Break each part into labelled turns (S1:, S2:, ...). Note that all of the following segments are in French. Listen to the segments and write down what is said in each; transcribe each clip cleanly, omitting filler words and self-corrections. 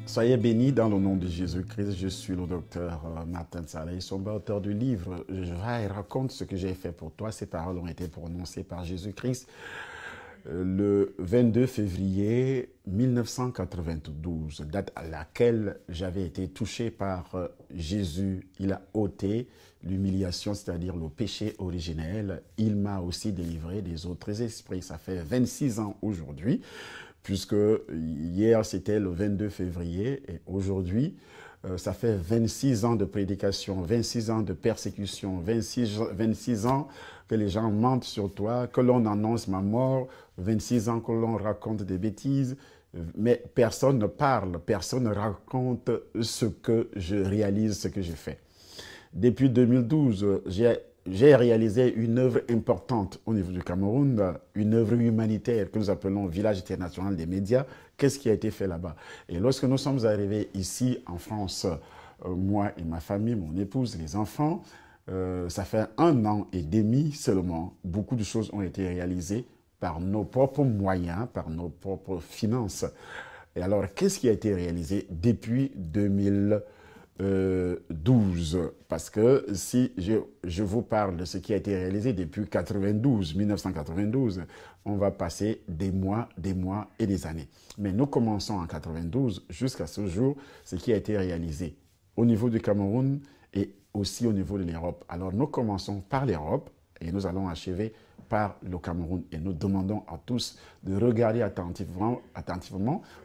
S1: Soyez bénis dans le nom de Jésus-Christ. Je suis le docteur Martin Saleh, auteur du livre « Je vais et raconte ce que j'ai fait pour toi ». Ces paroles ont été prononcées par Jésus-Christ le 22 février 1992, date à laquelle j'avais été touché par Jésus. Il a ôté l'humiliation, c'est-à-dire le péché originel. Il m'a aussi délivré des autres esprits. Ça fait 26 ans aujourd'hui, puisque hier c'était le 22 février et aujourd'hui, ça fait 26 ans de prédication, 26 ans de persécution, 26 ans que les gens mentent sur toi, que l'on annonce ma mort, 26 ans que l'on raconte des bêtises, mais personne ne parle, personne ne raconte ce que je réalise, ce que je fais. Depuis 2012, j'ai réalisé une œuvre importante au niveau du Cameroun, une œuvre humanitaire que nous appelons Village international des médias. Qu'est-ce qui a été fait là-bas? Et lorsque nous sommes arrivés ici en France, moi et ma famille, mon épouse, les enfants, ça fait 1 an et demi seulement. Beaucoup de choses ont été réalisées par nos propres moyens, par nos propres finances. Et alors, qu'est-ce qui a été réalisé depuis 2012? Parce que si je vous parle de ce qui a été réalisé depuis 1992, on va passer des mois et des années. Mais nous commençons en 92 jusqu'à ce jour, ce qui a été réalisé au niveau du Cameroun et aussi au niveau de l'Europe. Alors nous commençons par l'Europe et nous allons achever par le Cameroun. Et nous demandons à tous de regarder attentivement.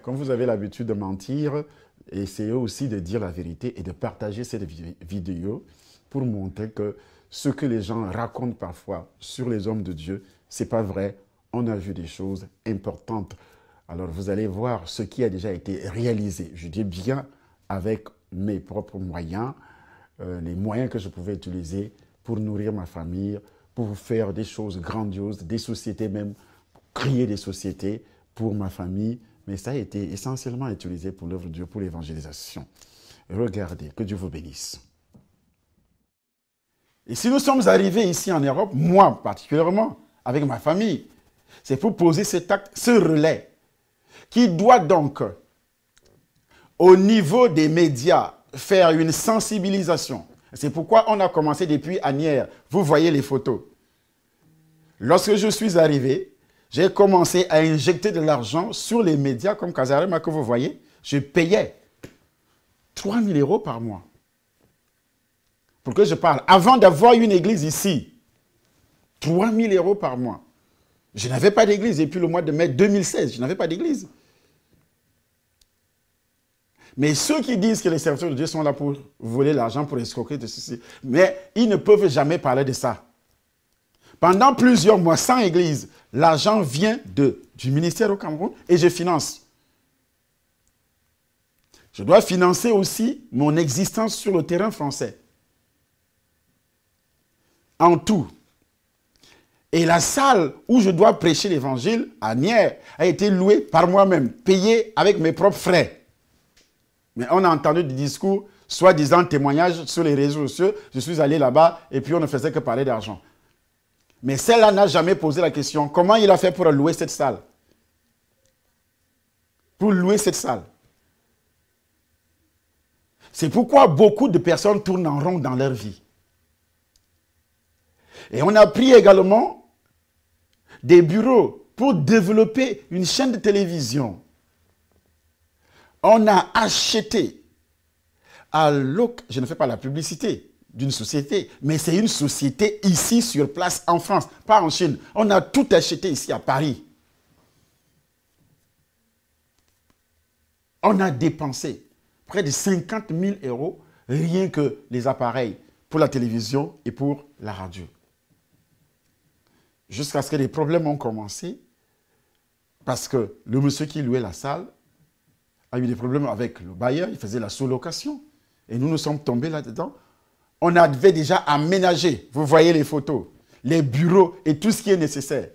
S1: Comme vous avez l'habitude de mentir, essayez aussi de dire la vérité et de partager cette vidéo pour montrer que ce que les gens racontent parfois sur les hommes de Dieu, ce n'est pas vrai. On a vu des choses importantes. Alors vous allez voir ce qui a déjà été réalisé. Je dis bien avec mes propres moyens, les moyens que je pouvais utiliser pour nourrir ma famille, pour faire des choses grandioses, des sociétés même, créer des sociétés pour ma famille. Mais ça a été essentiellement utilisé pour l'œuvre de Dieu, pour l'évangélisation. Regardez, que Dieu vous bénisse. Et si nous sommes arrivés ici en Europe, moi particulièrement, avec ma famille, c'est pour poser cet acte, ce relais, qui doit donc, au niveau des médias, faire une sensibilisation. C'est pourquoi on a commencé depuis Asnières. Vous voyez les photos. Lorsque je suis arrivé, j'ai commencé à injecter de l'argent sur les médias comme Casarema que vous voyez. Je payais 3 000 € par mois. Pour que je parle. Avant d'avoir une église ici, 3 000 € par mois. Je n'avais pas d'église. Depuis le mois de mai 2016, je n'avais pas d'église. Mais ceux qui disent que les serviteurs de Dieu sont là pour voler l'argent, pour escroquer de ceci, mais ils ne peuvent jamais parler de ça. Pendant plusieurs mois, sans église, l'argent vient du ministère au Cameroun et je finance. Je dois financer aussi mon existence sur le terrain français. En tout. Et la salle où je dois prêcher l'évangile, à Asnières, a été louée par moi-même, payée avec mes propres frais. Mais on a entendu des discours, soi-disant témoignages sur les réseaux sociaux. Je suis allé là-bas et puis on ne faisait que parler d'argent. Mais celle-là n'a jamais posé la question, comment il a fait pour louer cette salle? Pour louer cette salle. C'est pourquoi beaucoup de personnes tournent en rond dans leur vie. Et on a pris également des bureaux pour développer une chaîne de télévision. On a acheté, je ne fais pas la publicité d'une société, mais c'est une société ici sur place en France, pas en Chine. On a tout acheté ici à Paris. On a dépensé près de 50 000 € rien que les appareils pour la télévision et pour la radio. Jusqu'à ce que les problèmes ont commencé, parce que le monsieur qui louait la salle a eu des problèmes avec le bailleur, il faisait la sous-location. Et nous sommes tombés là-dedans. On avait déjà aménagé, vous voyez les photos, les bureaux et tout ce qui est nécessaire.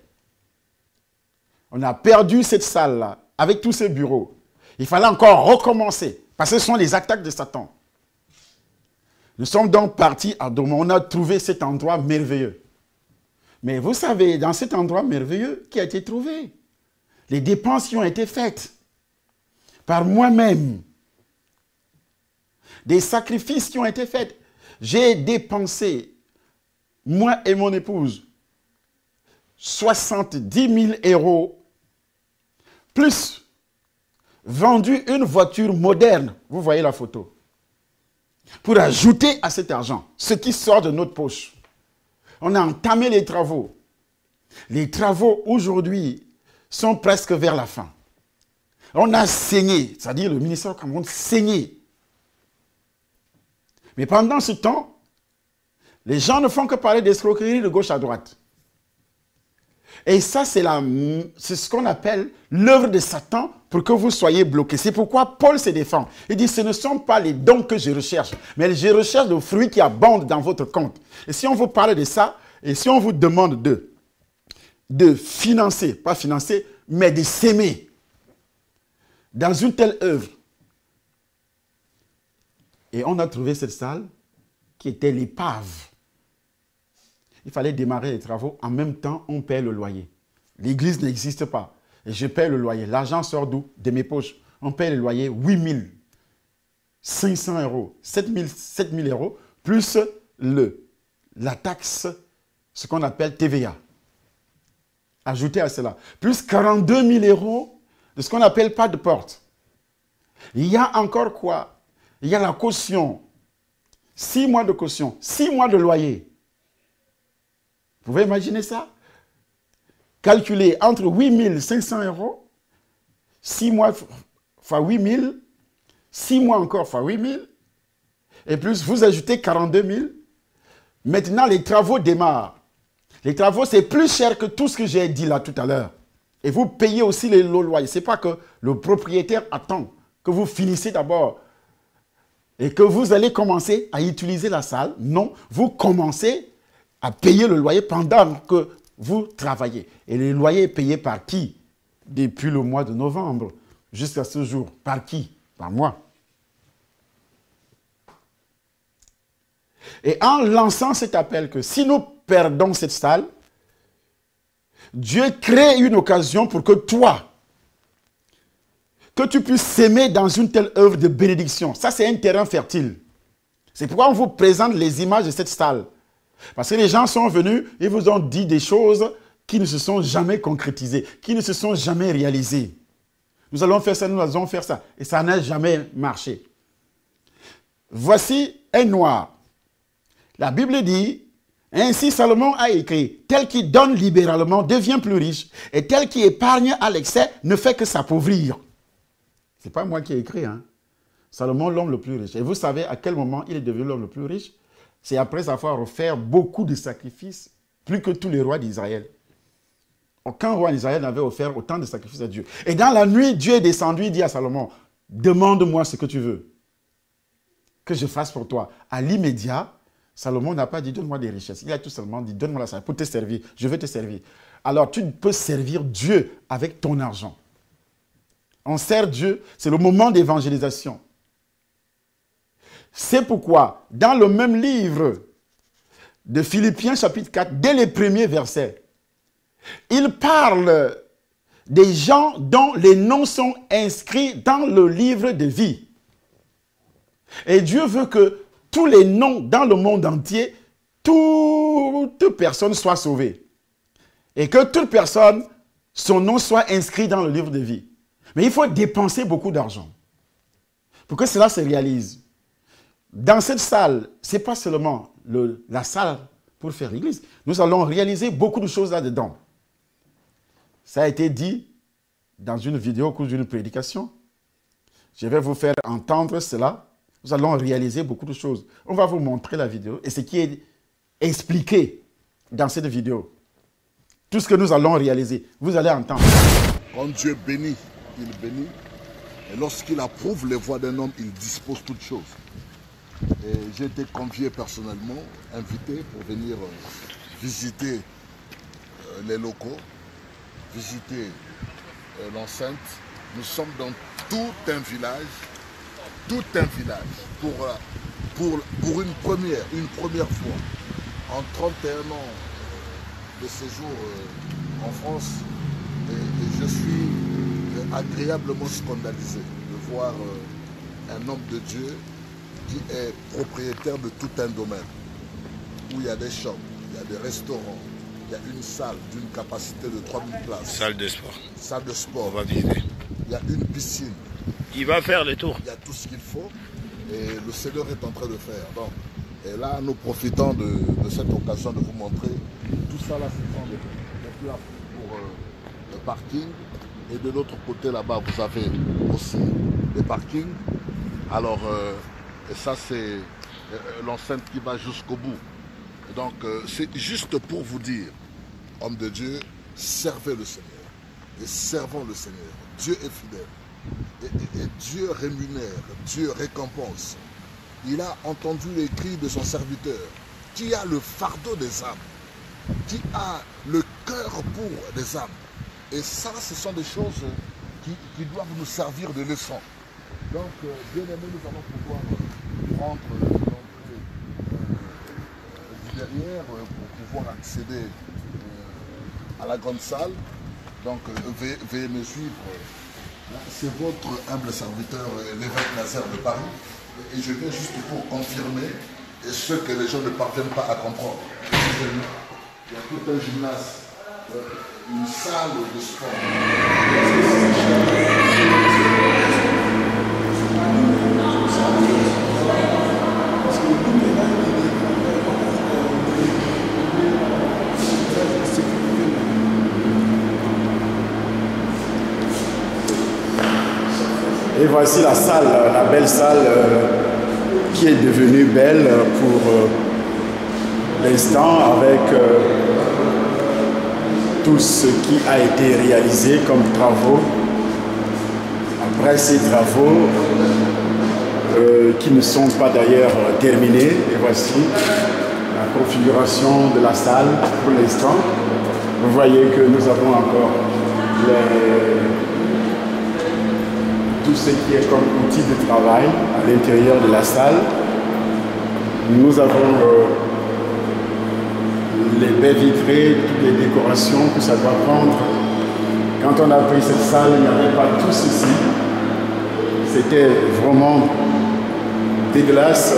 S1: On a perdu cette salle-là, avec tous ces bureaux. Il fallait encore recommencer, parce que ce sont les attaques de Satan. Nous sommes donc partis à Doma, on a trouvé cet endroit merveilleux. Mais vous savez, dans cet endroit merveilleux qui a été trouvé, les dépenses qui ont été faites par moi-même, des sacrifices qui ont été faits. J'ai dépensé, moi et mon épouse, 70 000 euros, plus vendu une voiture moderne, vous voyez la photo, pour ajouter à cet argent, ce qui sort de notre poche. On a entamé les travaux. Les travaux aujourd'hui sont presque vers la fin. On a saigné, c'est-à-dire le ministère du Cameroun saigné. Mais pendant ce temps, les gens ne font que parler d'escroquerie de gauche à droite. Et ça, c'est ce qu'on appelle l'œuvre de Satan pour que vous soyez bloqués. C'est pourquoi Paul se défend. Il dit, ce ne sont pas les dons que je recherche, mais je recherche le fruit qui abonde dans votre compte. Et si on vous parle de ça, et si on vous demande de financer, pas financer, mais de s'aimer dans une telle œuvre. Et on a trouvé cette salle qui était l'épave. Il fallait démarrer les travaux. En même temps, on paie le loyer. L'église n'existe pas. Et je paie le loyer. L'argent sort d'où? De mes poches. On paie le loyer 8 500 euros, 7 000 euros, plus la taxe, ce qu'on appelle TVA. Ajoutez à cela. Plus 42 000 euros de ce qu'on appelle pas de porte. Il y a encore quoi? Il y a la caution. 6 mois de caution. 6 mois de loyer. Vous pouvez imaginer ça? Calculer entre 8 500 euros, 6 mois fois 8 000, 6 mois encore fois 8 000, et plus vous ajoutez 42 000. Maintenant, les travaux démarrent. Les travaux, c'est plus cher que tout ce que j'ai dit là tout à l'heure. Et vous payez aussi les loyers. Ce n'est pas que le propriétaire attend que vous finissiez d'abord et que vous allez commencer à utiliser la salle. Non, vous commencez à payer le loyer pendant que vous travaillez. Et le loyer est payé par qui? Depuis le mois de novembre jusqu'à ce jour. Par qui? Par moi. Et en lançant cet appel que si nous perdons cette salle, Dieu crée une occasion pour que toi, que tu puisses s'aimer dans une telle œuvre de bénédiction. Ça, c'est un terrain fertile. C'est pourquoi on vous présente les images de cette salle. Parce que les gens sont venus et vous ont dit des choses qui ne se sont jamais concrétisées, qui ne se sont jamais réalisées. Nous allons faire ça, nous allons faire ça. Et ça n'a jamais marché. Voici un noir. La Bible dit, ainsi Salomon a écrit, tel qui donne libéralement devient plus riche, et tel qui épargne à l'excès ne fait que s'appauvrir. Ce n'est pas moi qui ai écrit, hein. Salomon, l'homme le plus riche. Et vous savez à quel moment il est devenu l'homme le plus riche? C'est après avoir offert beaucoup de sacrifices, plus que tous les rois d'Israël. Aucun roi d'Israël n'avait offert autant de sacrifices à Dieu. Et dans la nuit, Dieu est descendu, il dit à Salomon, demande-moi ce que tu veux, que je fasse pour toi. À l'immédiat, Salomon n'a pas dit, donne-moi des richesses. Il a tout simplement dit, donne-moi la salle pour te servir. Je vais te servir. Alors, tu peux servir Dieu avec ton argent. On sert Dieu, c'est le moment d'évangélisation. C'est pourquoi, dans le même livre de Philippiens chapitre 4, dès les premiers versets, il parle des gens dont les noms sont inscrits dans le livre de vie. Et Dieu veut que tous les noms dans le monde entier, toute personne soit sauvée. Et que toute personne, son nom soit inscrit dans le livre de vie. Mais il faut dépenser beaucoup d'argent pour que cela se réalise. Dans cette salle, ce n'est pas seulement la salle pour faire l'église. Nous allons réaliser beaucoup de choses là-dedans. Ça a été dit dans une vidéo au cours d'une prédication. Je vais vous faire entendre cela. Nous allons réaliser beaucoup de choses. On va vous montrer la vidéo et ce qui est expliqué dans cette vidéo. Tout ce que nous allons réaliser, vous allez entendre.
S2: Quand Dieu bénit, il bénit. Et lorsqu'il approuve les voies d'un homme, il dispose toutes choses. Et j'ai été convié personnellement, invité pour venir visiter les locaux, visiter l'enceinte. Nous sommes dans tout un village pour une première fois. En 31 ans de séjour en France, et je suis agréablement scandalisé de voir un homme de Dieu qui est propriétaire de tout un domaine, où il y a des shops, il y a des restaurants, il y a une salle d'une capacité de 3000 places.
S3: Salle de sport.
S2: Salle de sport.
S3: On va visiter.
S2: Il y a une piscine.
S3: Il va faire le tour.
S2: Il y a tout ce qu'il faut et le Seigneur est en train de faire. Donc, et là, nous profitons de cette occasion de vous montrer tout ça là, ce sont des places pour le parking. Et de l'autre côté là-bas, vous avez aussi des parkings. Alors, et ça c'est l'enceinte qui va jusqu'au bout. Donc, c'est juste pour vous dire, homme de Dieu, servez le Seigneur. Et servons le Seigneur. Dieu est fidèle. Et Dieu rémunère, Dieu récompense. Il a entendu les cris de son serviteur, qui a le fardeau des âmes, qui a le cœur pour les âmes. Et ça, ce sont des choses qui doivent nous servir de leçon. Donc, bien aimé, nous allons pouvoir prendre du derrière pour pouvoir accéder à la grande salle. Donc, veuillez me suivre. C'est votre humble serviteur, l'évêque Nazaire de Paris. Et je viens juste pour confirmer ce que les gens ne parviennent pas à comprendre. Il y a tout un gymnase, une salle de sport.
S1: Et voici la salle, la belle salle qui est devenue belle pour l'instant avec tout ce qui a été réalisé comme travaux. Après ces travaux qui ne sont pas d'ailleurs terminés, et voici la configuration de la salle pour l'instant. Vous voyez que nous avons encore tout ce qui est comme outil de travail à l'intérieur de la salle. Nous avons les baies vitrées, toutes les décorations que ça doit prendre. Quand on a pris cette salle, il n'y avait pas tout ceci. C'était vraiment dégueulasse.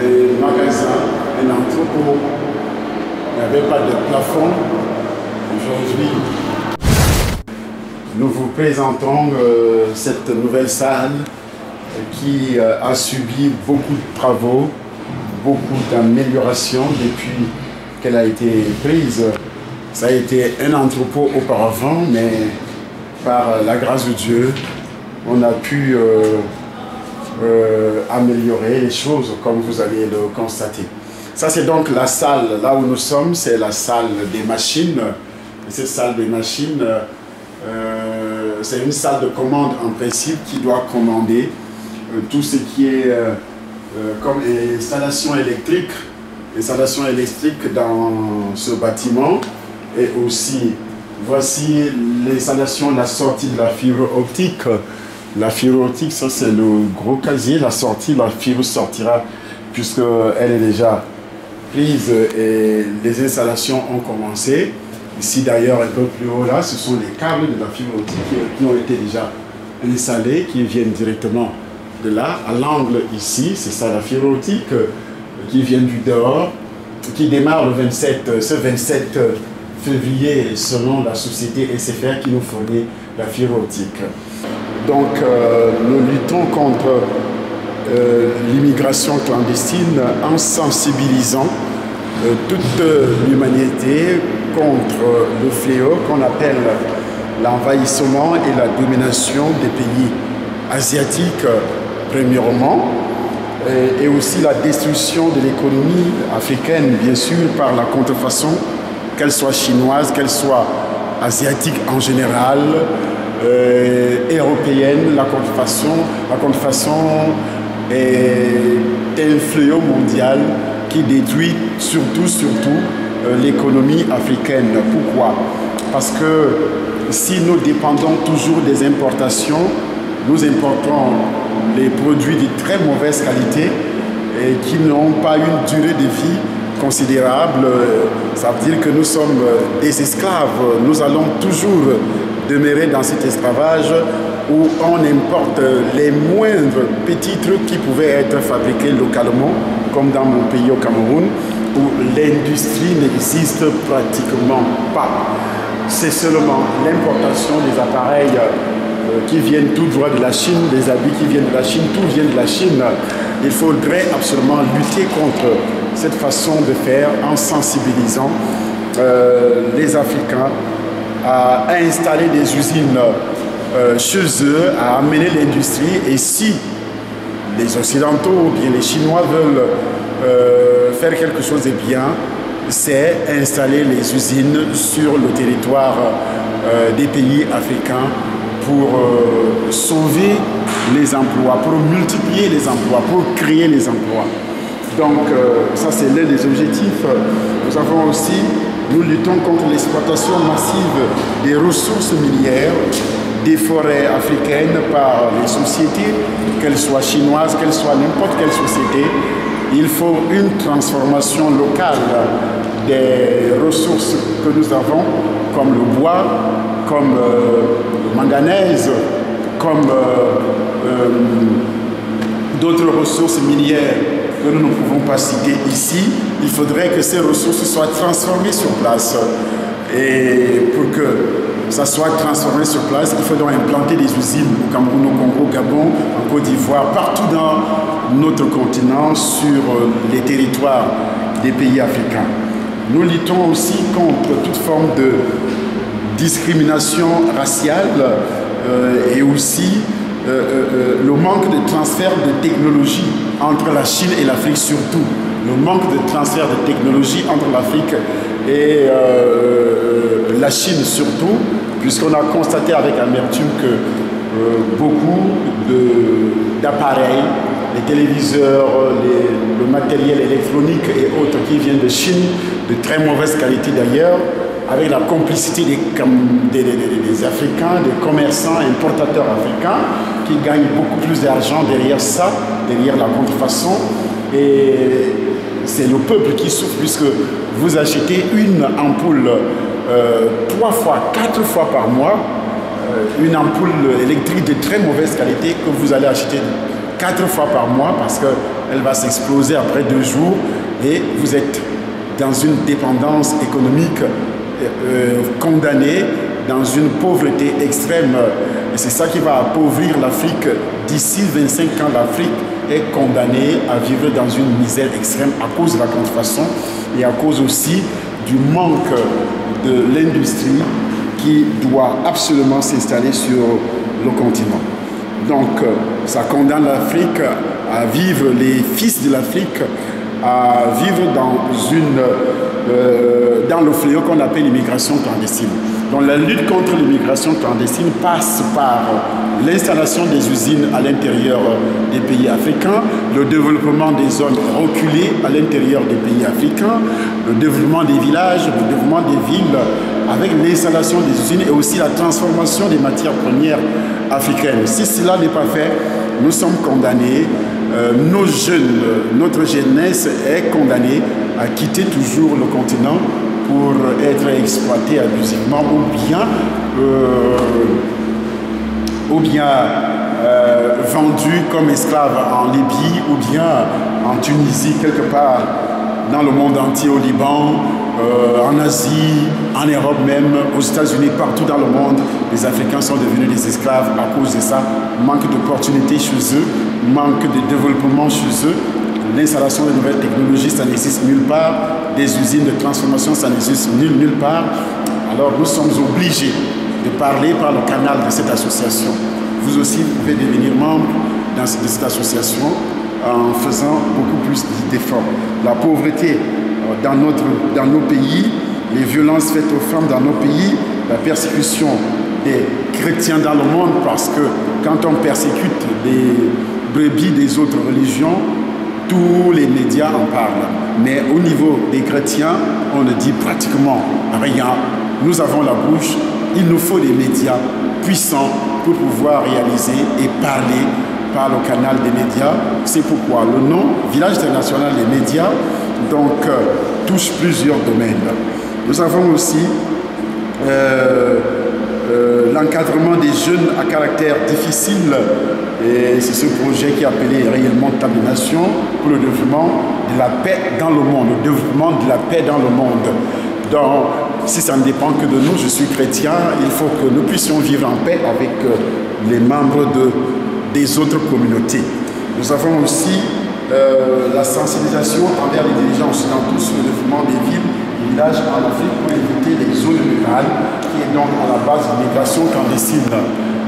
S1: Un magasin, un entrepôt. Il n'y avait pas de plafond. Aujourd'hui, nous vous présentons cette nouvelle salle qui a subi beaucoup de travaux, beaucoup d'améliorations depuis qu'elle a été prise. Ça a été un entrepôt auparavant, mais par la grâce de Dieu, on a pu améliorer les choses comme vous allez le constater. Ça c'est donc la salle, là où nous sommes, c'est la salle des machines. Et cette salle des machines, c'est une salle de commande en principe qui doit commander tout ce qui est comme installation électrique dans ce bâtiment. Et aussi, voici l'installation, la sortie de la fibre optique. La fibre optique, ça c'est le gros casier. La sortie, la fibre sortira puisqu'elle est déjà prise et les installations ont commencé. Ici d'ailleurs, un peu plus haut là, ce sont les câbles de la fibre optique qui ont été déjà installés, qui viennent directement de là. À l'angle ici, c'est ça la fibre optique qui vient du dehors, qui démarre le 27, ce 27 février selon la société SFR qui nous fournit la fibre optique. Donc nous luttons contre l'immigration clandestine en sensibilisant toute l'humanité contre le fléau qu'on appelle l'envahissement et la domination des pays asiatiques premièrement, et aussi la destruction de l'économie africaine, bien sûr, par la contrefaçon, qu'elle soit chinoise, qu'elle soit asiatique en général, européenne. La contrefaçon est un fléau mondial qui détruit surtout l'économie africaine. Pourquoi? Parce que si nous dépendons toujours des importations, nous importons les produits de très mauvaise qualité et qui n'ont pas une durée de vie considérable. Ça veut dire que nous sommes des esclaves. Nous allons toujours demeurer dans cet esclavage où on importe les moindres petits trucs qui pouvaient être fabriqués localement, comme dans mon pays au Cameroun, où l'industrie n'existe pratiquement pas. C'est seulement l'importation des appareils qui viennent tout droit de la Chine, des habits qui viennent de la Chine, tout vient de la Chine. Il faudrait absolument lutter contre cette façon de faire en sensibilisant les Africains à installer des usines chez eux, à amener l'industrie. Et si les Occidentaux ou bien les Chinois veulent faire quelque chose de bien, c'est installer les usines sur le territoire des pays africains pour sauver les emplois, pour multiplier les emplois, pour créer les emplois. Donc ça c'est l'un des objectifs. Nous avons aussi, nous luttons contre l'exploitation massive des ressources minières, des forêts africaines par les sociétés, qu'elles soient chinoises, qu'elles soient n'importe quelle société. Il faut une transformation locale des ressources que nous avons, comme le bois, comme le manganèse, comme d'autres ressources minières que nous ne pouvons pas citer ici. Il faudrait que ces ressources soient transformées sur place. Et pour que ça soit transformé sur place, il faut donc implanter des usines au Cameroun, au Congo, au Gabon, en Côte d'Ivoire, partout dans notre continent, sur les territoires des pays africains. Nous luttons aussi contre toute forme de discrimination raciale et aussi le manque de transfert de technologie entre la Chine et l'Afrique surtout. Le manque de transfert de technologie entre l'Afrique et la Chine surtout, puisqu'on a constaté avec amertume que beaucoup d'appareils, les téléviseurs, le matériel électronique et autres qui viennent de Chine, de très mauvaise qualité d'ailleurs, avec la complicité des Africains, des commerçants, importateurs africains, qui gagnent beaucoup plus d'argent derrière ça, derrière la contrefaçon. Et c'est le peuple qui souffre, puisque vous achetez une ampoule 3 fois, 4 fois par mois, une ampoule électrique de très mauvaise qualité que vous allez acheter 4 fois par mois parce qu'elle va s'exploser après 2 jours et vous êtes dans une dépendance économique condamnée, dans une pauvreté extrême. Et c'est ça qui va appauvrir l'Afrique. D'ici 25 ans, l'Afrique est condamnée à vivre dans une misère extrême à cause de la contrefaçon et à cause aussi du manque de l'industrie qui doit absolument s'installer sur le continent. Donc, ça condamne l'Afrique à vivre, les fils de l'Afrique, à vivre dans le fléau qu'on appelle l'immigration clandestine. Donc, la lutte contre l'immigration clandestine passe par l'installation des usines à l'intérieur des pays africains, le développement des zones reculées à l'intérieur des pays africains, le développement des villages, le développement des villes, avec l'installation des usines et aussi la transformation des matières premières africaines. Si cela n'est pas fait, nous sommes condamnés, notre jeunesse est condamnée à quitter toujours le continent pour être exploité abusivement ou bien vendu comme esclave en Libye ou bien en Tunisie, quelque part dans le monde entier, au Liban, en Asie, en Europe même, aux États-Unis, partout dans le monde. Les Africains sont devenus des esclaves à cause de ça. Manque d'opportunités chez eux, manque de développement chez eux. L'installation de nouvelles technologies, ça n'existe nulle part. Des usines de transformation, ça n'existe nulle part. Alors nous sommes obligés de parler par le canal de cette association. Vous aussi, vous pouvez devenir membre de cette association en faisant beaucoup plus d'efforts. La pauvreté dans nos pays, les violences faites aux femmes dans nos pays, la persécution des chrétiens dans le monde, parce que quand on persécute des brebis des autres religions, tous les médias en parlent. Mais au niveau des chrétiens, on ne dit pratiquement rien. Nous avons la bouche, il nous faut des médias puissants pour pouvoir réaliser et parler par le canal des médias. C'est pourquoi le nom Village international des médias donc touche plusieurs domaines. Nous avons aussi l'encadrement des jeunes à caractère difficile. Et c'est ce projet qui est appelé réellement Table des Nations pour le développement de la paix dans le monde, le développement de la paix dans le monde. Donc, si ça ne dépend que de nous, je suis chrétien, il faut que nous puissions vivre en paix avec les membres des autres communautés. Nous avons aussi la sensibilisation envers les dirigeants occidentaux sur le développement des villes et villages en Afrique pour éviter les zones rurales, qui est donc à la base de l'immigration clandestine.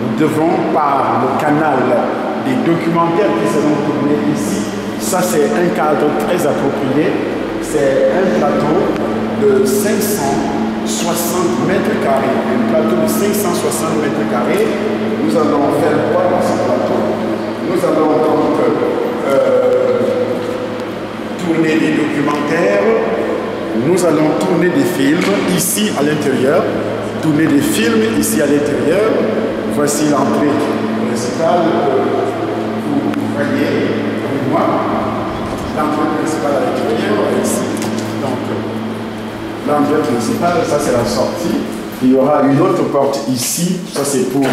S1: Nous devons, par le canal des documentaires qui seront tournés ici, ça c'est un cadre très approprié, c'est un plateau de 560 mètres carrés, un plateau de 560 mètres carrés. Nous allons faire quoi dans ce plateau? Nous allons donc tourner des documentaires, nous allons tourner des films ici à l'intérieur, tourner des films ici à l'intérieur. Voici l'entrée principale, vous voyez avec moi, l'entrée principale à l'intérieur, ici. Donc, l'entrée principale, ça c'est la sortie. Il y aura une autre porte ici, ça c'est pour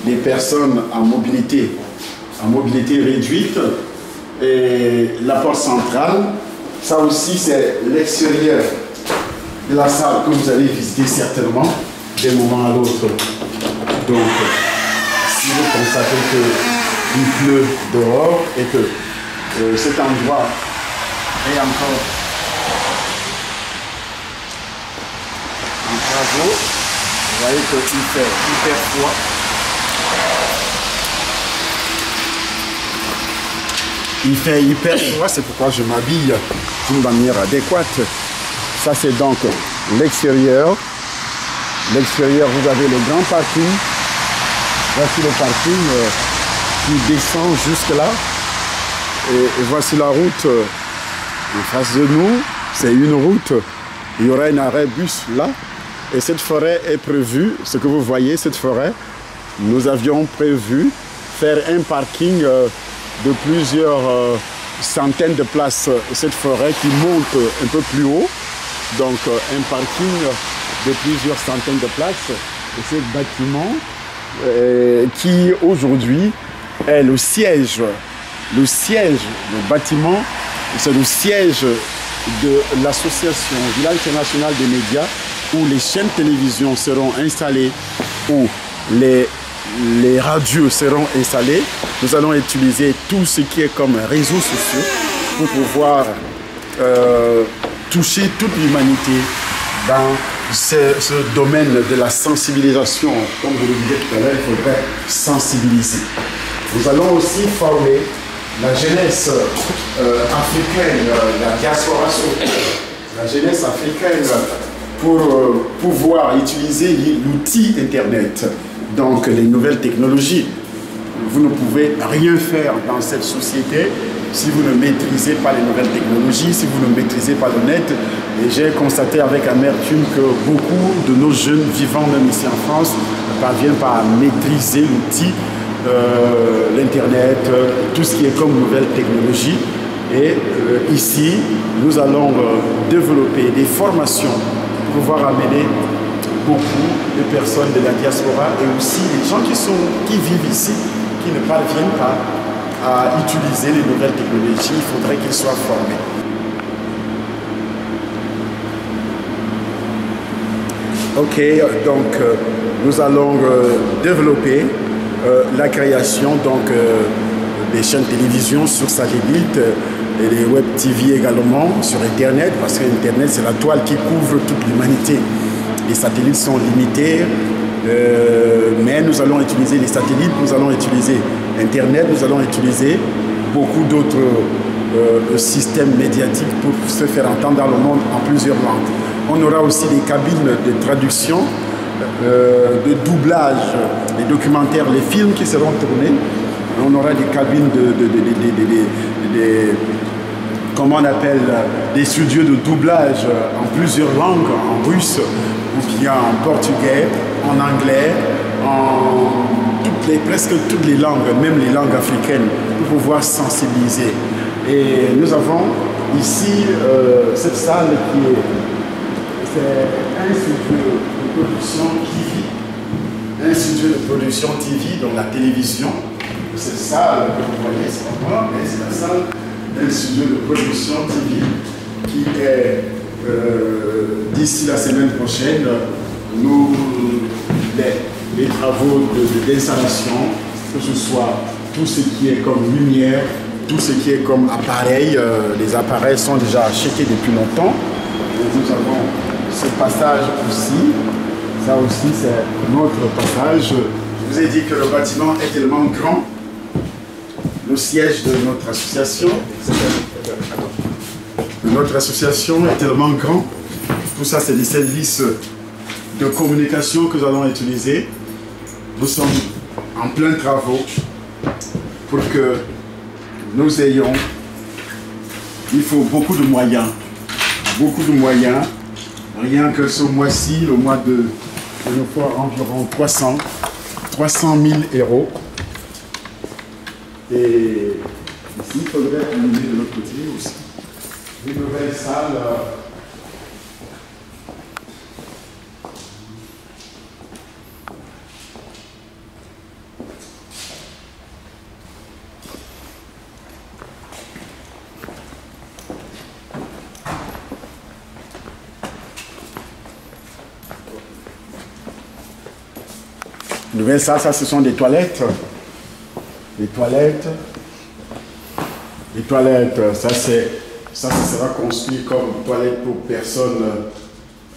S1: les personnes en mobilité réduite. Et la porte centrale, ça aussi c'est l'extérieur de la salle que vous allez visiter certainement d'un moment à l'autre. Donc, si vous constatez qu'il pleut dehors et que cet endroit est encore en travaux, vous voyez qu'il fait hyper froid. Il fait hyper froid, c'est pourquoi je m'habille d'une manière adéquate. Ça c'est donc l'extérieur. L'extérieur, vous avez le grand parking. Voici le parking qui descend jusque là. Et voici la route en face de nous. C'est une route. Il y aura un arrêt bus là. Et cette forêt est prévue. Ce que vous voyez, cette forêt, nous avions prévu faire un parking de plusieurs centaines de places. Cette forêt qui monte un peu plus haut. Donc un parking de plusieurs centaines de places. Et ce bâtiment qui aujourd'hui est le siège. Le bâtiment, c'est le siège de l'association Village International des Médias, où les chaînes télévision seront installées, où les radios seront installées. Nous allons utiliser tout ce qui est comme réseaux sociaux pour pouvoir toucher toute l'humanité dans ce domaine de la sensibilisation. Comme vous le disiez tout à l'heure, il faudrait sensibiliser. Nous allons aussi former la jeunesse africaine, la diaspora, la jeunesse africaine, pour pouvoir utiliser l'outil Internet, donc les nouvelles technologies. Vous ne pouvez rien faire dans cette société si vous ne maîtrisez pas les nouvelles technologies, si vous ne maîtrisez pas le net. Et j'ai constaté avec amertume que beaucoup de nos jeunes vivant même ici en France ne parviennent pas à maîtriser l'outil, l'Internet, tout ce qui est comme nouvelle technologie. Et ici, nous allons développer des formations pour pouvoir amener beaucoup de personnes de la diaspora et aussi les gens qui vivent ici, qui ne parviennent pas à utiliser les nouvelles technologies. Il faudrait qu'ils soient formés. Ok, donc nous allons développer la création des chaînes télévision sur satellite et les web TV également sur Internet, parce que Internet c'est la toile qui couvre toute l'humanité. Les satellites sont limités, mais nous allons utiliser les satellites, nous allons utiliser Internet, nous allons utiliser beaucoup d'autres systèmes médiatiques pour se faire entendre dans le monde en plusieurs langues. On aura aussi des cabines de traduction, de doublage, les documentaires, les films qui seront tournés. On aura des cabines comment on appelle, des studios de doublage en plusieurs langues, en russe, ou bien en portugais, en anglais, presque toutes les langues, même les langues africaines, pour pouvoir sensibiliser. Et nous avons ici cette salle qui est un studio de production qui vit. un studio de production TV, donc la télévision. Cette salle que vous voyez, c'est pas moi, mais c'est la salle d'un studio de production TV qui est, d'ici la semaine prochaine, les travaux d'installation, que ce soit tout ce qui est comme lumière, tout ce qui est comme appareil, les appareils sont déjà achetés depuis longtemps. Et nous avons ce passage aussi, ça aussi c'est notre passage. Je vous ai dit que le bâtiment est tellement grand, le siège de notre association est tellement grand. Tout ça c'est des services de communication que nous allons utiliser. Nous sommes en plein travaux pour que nous ayons, il faut beaucoup de moyens, rien que ce mois-ci, le mois de, il nous faut environ 300 000 euros. Et ici, il faudrait allumer de l'autre côté aussi. Une nouvelle salle. Nouvelle salle, ça ce sont des toilettes. Les toilettes, ça sera construit comme toilette pour personnes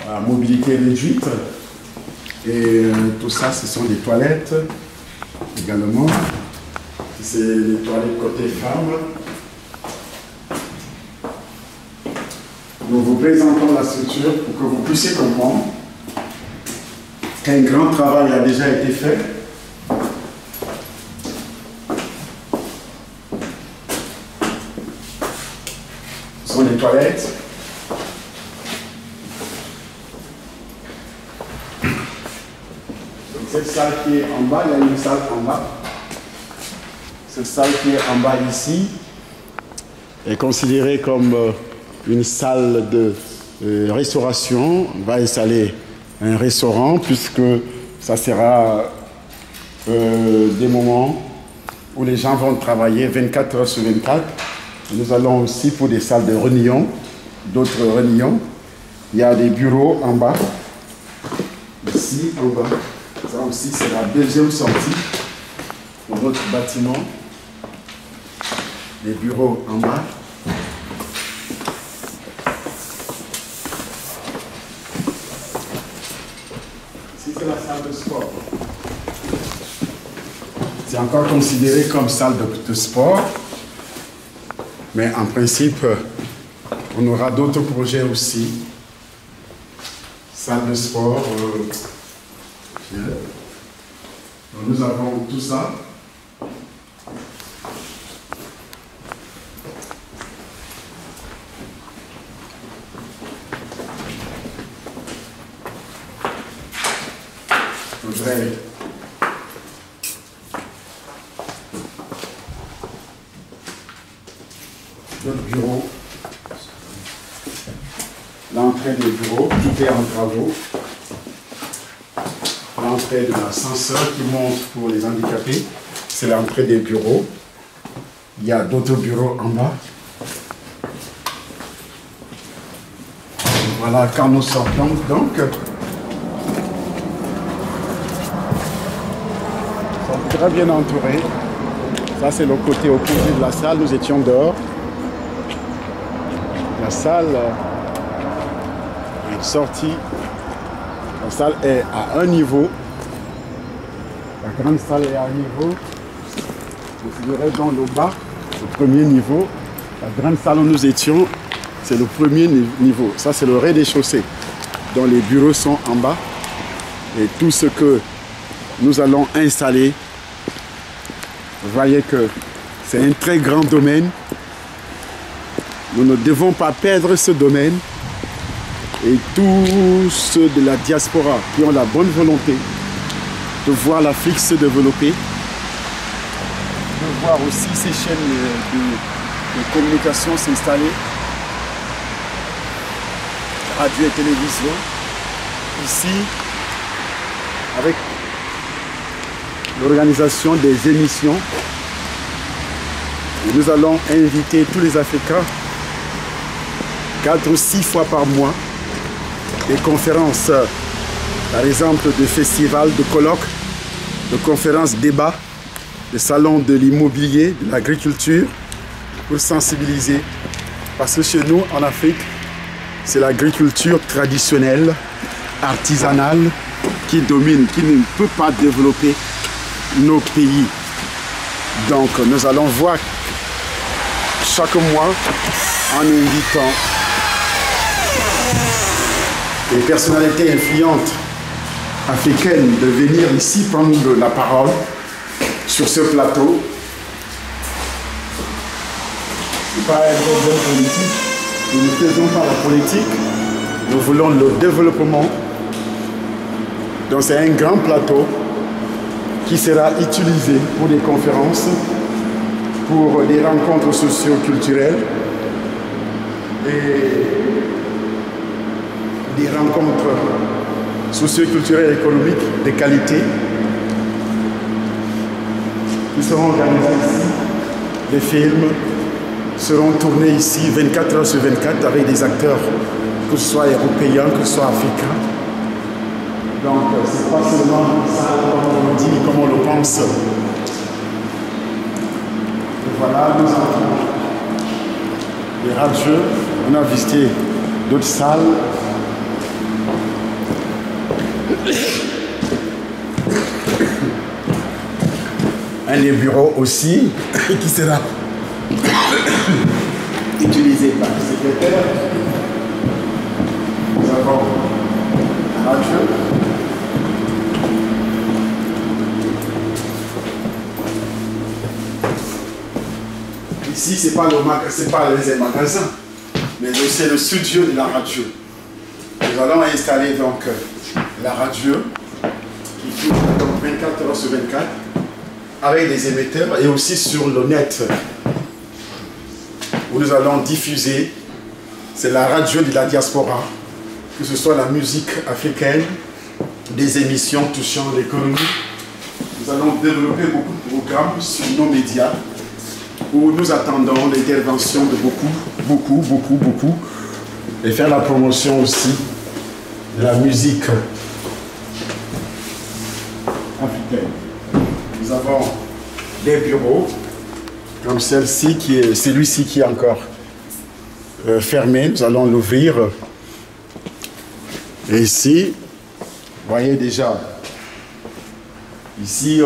S1: à mobilité réduite. Et tout ça, ce sont des toilettes également. C'est les toilettes côté femmes. Nous vous présentons la structure pour que vous puissiez comprendre qu'un grand travail a déjà été fait. Ce sont les toilettes. Donc cette salle qui est en bas, il y a une salle en bas. Cette salle qui est en bas ici est considérée comme une salle de restauration. On va installer un restaurant puisque ça sera des moments où les gens vont travailler 24 heures sur 24. Nous allons aussi pour des salles de réunion, d'autres réunions. Il y a des bureaux en bas, ici en bas. Ça aussi c'est la deuxième sortie pour notre bâtiment. Les bureaux en bas. C'est la salle de sport. C'est encore considéré comme salle de sport, mais en principe, on aura d'autres projets aussi. Salle de sport. Donc nous avons tout ça. Notre bureau, l'entrée des bureaux, tout est en travaux. L'entrée de l'ascenseur qui monte pour les handicapés, c'est l'entrée des bureaux. Il y a d'autres bureaux en bas. Voilà quand nous sortons donc. Très bien entouré. Ça c'est le côté opposé de la salle, nous étions dehors. La salle est sortie. La salle est à un niveau. La grande salle est à un niveau. Je dirais dans le bas, le premier niveau. La grande salle où nous étions, c'est le premier niveau. Ça c'est le rez-de-chaussée, dont les bureaux sont en bas. Et tout ce que nous allons installer, vous voyez que c'est un très grand domaine. Nous ne devons pas perdre ce domaine. Et tous ceux de la diaspora qui ont la bonne volonté de voir l'Afrique se développer, de voir aussi ces chaînes de communication s'installer, radio et télévision, ici, avec l'organisation des émissions. Et nous allons inviter tous les Africains 4 ou 6 fois par mois, des conférences, par exemple de festivals, de colloques, de conférences débats, de salons de l'immobilier, de l'agriculture, pour sensibiliser. Parce que chez nous, en Afrique, c'est l'agriculture traditionnelle, artisanale, qui domine, qui ne peut pas développer nos pays. Donc nous allons voir chaque mois en invitant les personnalités influentes africaines de venir ici prendre la parole sur ce plateau. Ce n'est pas un problème politique. Nous ne faisons pas la politique. Nous voulons le développement. Donc c'est un grand plateau qui sera utilisé pour des conférences, pour des rencontres socio-culturelles et des rencontres socio-culturelles et économiques de qualité qui seront organisées ici. Les films seront tournés ici 24 heures sur 24 avec des acteurs, que ce soit européens, que ce soit africains. Donc, ce n'est pas seulement ça, comme on le dit, comme on le pense. Et voilà, nous avons les radieux. On a visité d'autres salles. Un des bureaux aussi, qui sera utilisé par le secrétaire. Nous avons un radio. Ici, ce n'est pas les magasins, mais c'est le studio de la radio. Nous allons installer donc la radio qui tourne donc 24 heures sur 24 avec des émetteurs et aussi sur le net où nous allons diffuser. C'est la radio de la diaspora, que ce soit la musique africaine, des émissions touchant l'économie. Nous allons développer beaucoup de programmes sur nos médias où nous attendons l'intervention de beaucoup, et faire la promotion aussi de la musique africaine. Nous avons des bureaux comme celui-ci qui est encore fermé. Nous allons l'ouvrir. Et ici, vous voyez déjà, ici,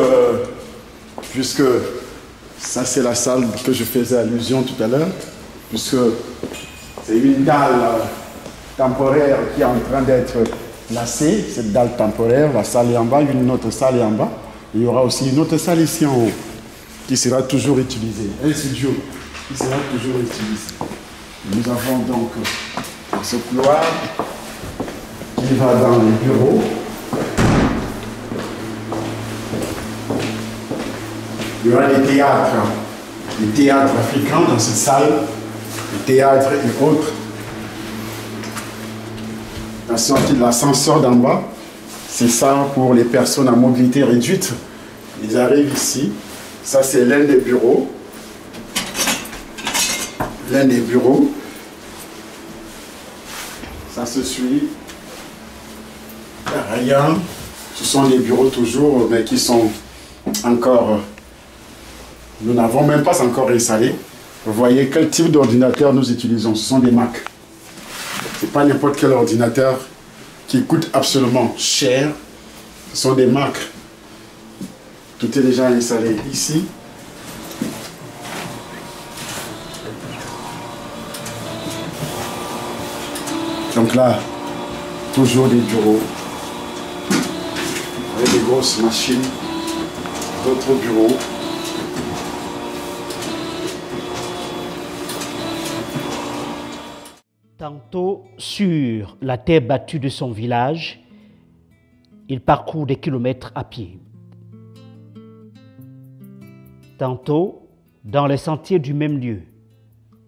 S1: puisque ça c'est la salle que je faisais allusion tout à l'heure, puisque c'est une dalle temporaire qui est en train d'être placée, cette dalle temporaire, la salle est en bas, une autre salle est en bas. Il y aura aussi une autre salle ici en haut qui sera toujours utilisée, un studio qui sera toujours utilisé. Nous avons donc ce couloir qui va dans les bureaux. Il y aura des théâtres africains dans cette salle, des théâtres et autres. La sortie de l'ascenseur d'en bas, c'est ça pour les personnes à mobilité réduite. Ils arrivent ici. Ça, c'est l'un des bureaux. Ça se suit. Rien. Ce sont des bureaux toujours, mais qui sont encore... Nous n'avons même pas encore installé. Vous voyez quel type d'ordinateur nous utilisons. Ce sont des Mac. Ce n'est pas n'importe quel ordinateur qui coûte absolument cher. Ce sont des Mac. Tout est déjà installé ici. Donc là, toujours des bureaux. Avec des grosses machines. D'autres bureaux.
S4: Tantôt sur la terre battue de son village, il parcourt des kilomètres à pied. Tantôt, dans les sentiers du même lieu,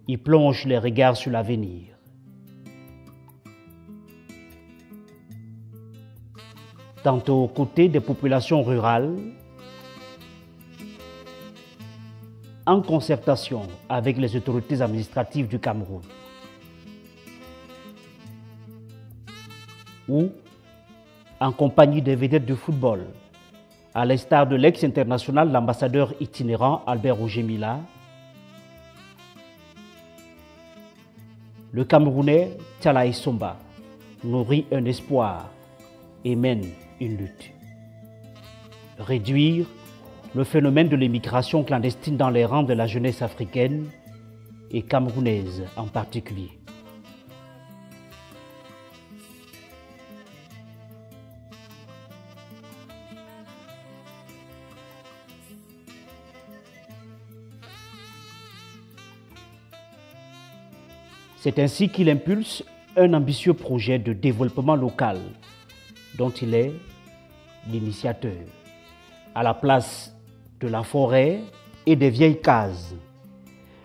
S4: il plonge les regards sur l'avenir. Tantôt aux côtés des populations rurales, en concertation avec les autorités administratives du Cameroun. Ou en compagnie des vedettes de football, à l'instar de l'ex-international, l'ambassadeur itinérant Albert Roger Mila, le Camerounais Tchalaï Somba nourrit un espoir et mène une lutte. Réduire le phénomène de l'immigration clandestine dans les rangs de la jeunesse africaine et camerounaise en particulier. C'est ainsi qu'il impulse un ambitieux projet de développement local dont il est l'initiateur. À la place de la forêt et des vieilles cases,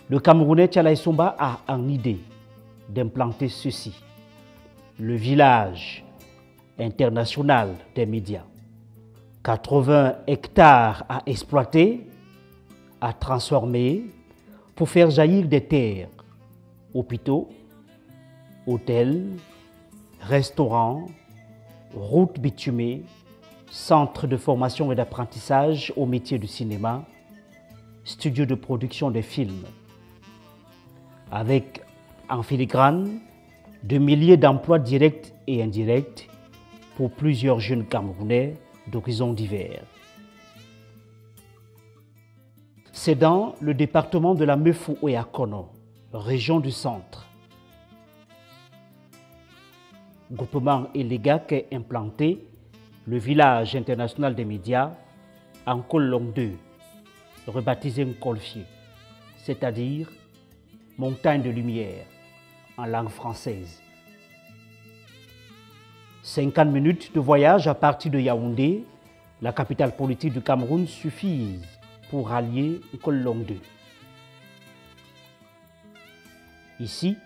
S4: le Camerounais Tchalaï Somba a en idée d'implanter ceci, le village international des médias. 80 hectares à exploiter, à transformer pour faire jaillir des terres, hôpitaux, hôtels, restaurants, routes bitumées, centres de formation et d'apprentissage au métier du cinéma, studios de production de films, avec en filigrane de milliers d'emplois directs et indirects pour plusieurs jeunes Camerounais d'horizons divers. C'est dans le département de la Meufou-Ouéakono, région du centre. Groupement Elega qu'est implanté le village international des médias en Kolong 2, rebaptisé Nkolfié, c'est-à-dire montagne de lumière en langue française. 50 minutes de voyage à partir de Yaoundé, la capitale politique du Cameroun, suffisent pour rallier Kolong 2. Ici,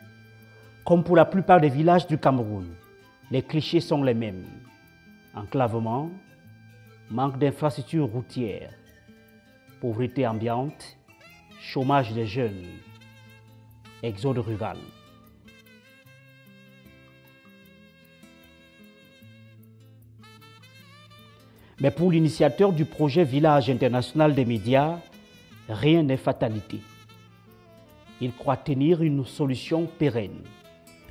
S4: comme pour la plupart des villages du Cameroun, les clichés sont les mêmes. Enclavement, manque d'infrastructures routières, pauvreté ambiante, chômage des jeunes, exode rural. Mais pour l'initiateur du projet Village international des médias, rien n'est fatalité. Il croit tenir une solution pérenne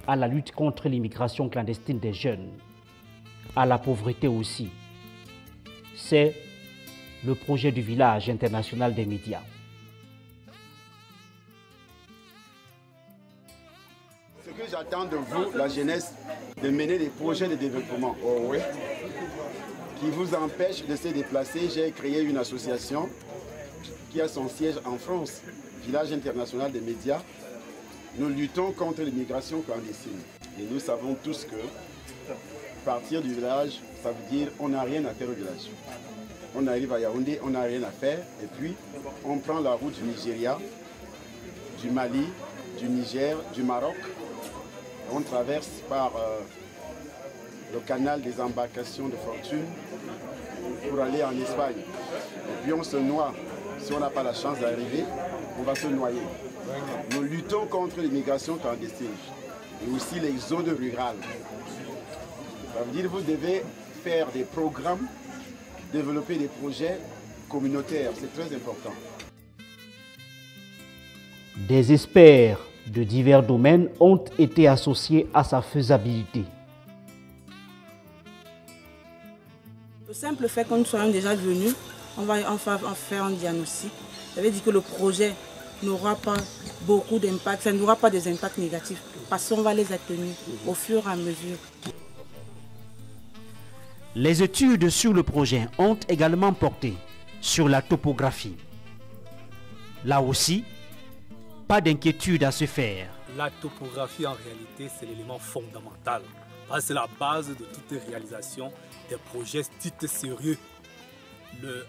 S4: à la lutte contre l'immigration clandestine des jeunes, à la pauvreté aussi. C'est le projet du Village international des médias.
S1: Ce que j'attends de vous, la jeunesse, de mener des projets de développement qui vous empêchent de se déplacer. J'ai créé une association qui a son siège en France, Village international des médias. Nous luttons contre l'immigration clandestine. Et nous savons tous que partir du village, ça veut dire on n'a rien à faire au village. On arrive à Yaoundé, on n'a rien à faire. Et puis, on prend la route du Nigeria, du Mali, du Niger, du Maroc. On traverse par le canal des embarcations de fortune pour aller en Espagne. Et puis on se noie. Si on n'a pas la chance d'arriver, on va se noyer. Nous luttons contre l'immigration clandestine et aussi l'exode rural. Ça veut dire que vous devez faire des programmes, développer des projets communautaires. C'est très important.
S4: Des experts de divers domaines ont été associés à sa faisabilité.
S5: Le simple fait que nous soyons déjà venus, on va en faire un diagnostic. Ça veut dire que le projet n'aura pas beaucoup d'impact, ça n'aura pas des impacts négatifs parce qu'on va les atténuer au fur et à mesure.
S4: Les études sur le projet ont également porté sur la topographie. Là aussi, pas d'inquiétude à se faire.
S6: La topographie, en réalité, c'est l'élément fondamental. C'est la base de toute réalisation des projets dits sérieux.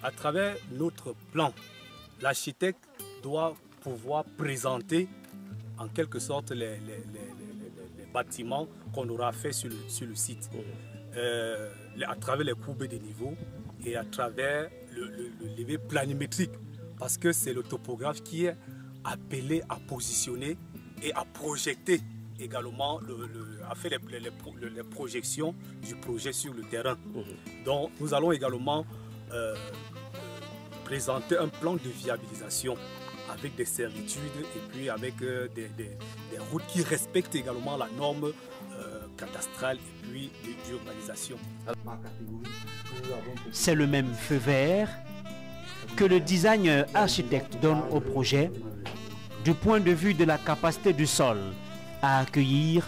S6: À travers notre plan, l'architecte doit pouvoir présenter en quelque sorte les bâtiments qu'on aura fait sur le site. À travers les courbes des niveaux et à travers le levé planimétrique parce que c'est le topographe qui est appelé à positionner et à projeter également, à faire les projections du projet sur le terrain. Donc nous allons également présenter un plan de viabilisation avec des servitudes et puis avec des routes qui respectent également la norme cadastrale et puis d'urbanisation.
S4: C'est le même feu vert que le design architecte donne au projet du point de vue de la capacité du sol à accueillir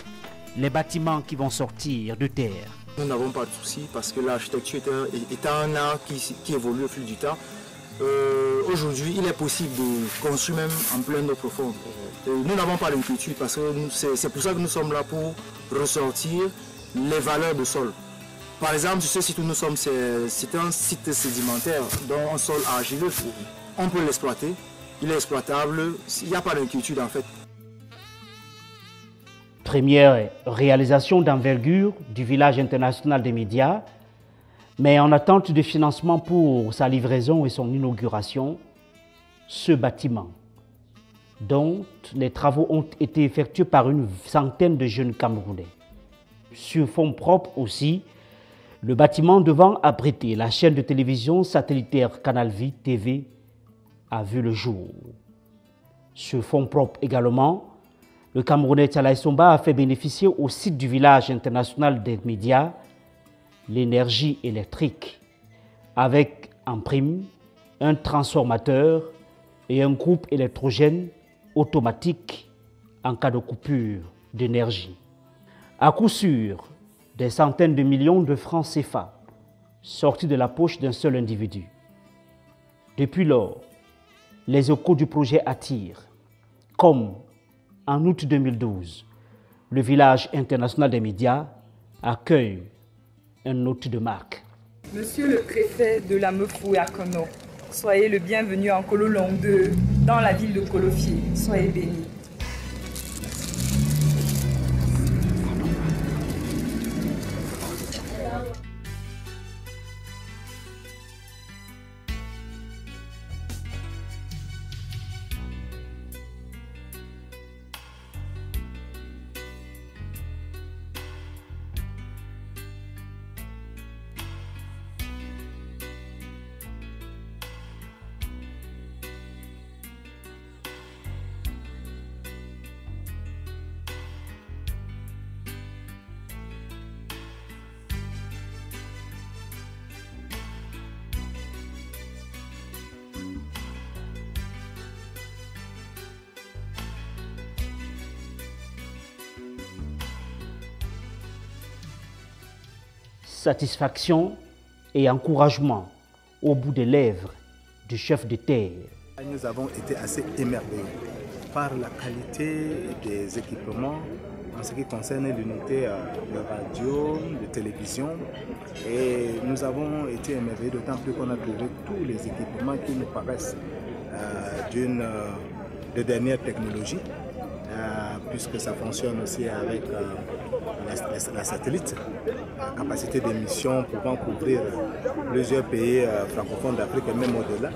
S4: les bâtiments qui vont sortir de terre.
S7: Nous n'avons pas de souci parce que l'architecture est un art qui évolue au fil du temps. Aujourd'hui, il est possible de construire même en pleine eau profonde. Nous n'avons pas d'inquiétude parce que c'est pour ça que nous sommes là pour ressortir les valeurs du sol. Par exemple, sur ce site où nous sommes, c'est un site sédimentaire, donc un sol argileux. On peut l'exploiter, il est exploitable, il n'y a pas d'inquiétude en fait.
S4: Première réalisation d'envergure du village international des médias, mais en attente de financement pour sa livraison et son inauguration, ce bâtiment, dont les travaux ont été effectués par une centaine de jeunes Camerounais. Sur fonds propres aussi, le bâtiment devant abriter la chaîne de télévision satellitaire Canal Vie TV a vu le jour. Sur fonds propres également, le Camerounais Tchalaï Somba a fait bénéficier au site du village international des médias l'énergie électrique, avec en prime un transformateur et un groupe électrogène automatique en cas de coupure d'énergie. À coup sûr, des centaines de millions de francs CFA sortis de la poche d'un seul individu. Depuis lors, les échos du projet attirent, comme en août 2012, le village international des médias accueille un hôte de marque.
S8: Monsieur le préfet de la Mefou et Akono, soyez le bienvenu en Kololong 2, dans la ville de Kolofié. Soyez bénis.
S4: Satisfaction et encouragement au bout des lèvres du chef de terre.
S9: Nous avons été assez émerveillés par la qualité des équipements en ce qui concerne l'unité de radio, de télévision. Et nous avons été émerveillés d'autant plus qu'on a trouvé tous les équipements qui nous paraissent de dernière technologie, puisque ça fonctionne aussi avec la satellite, la capacité d'émission pouvant couvrir plusieurs pays francophones d'Afrique et même au-delà.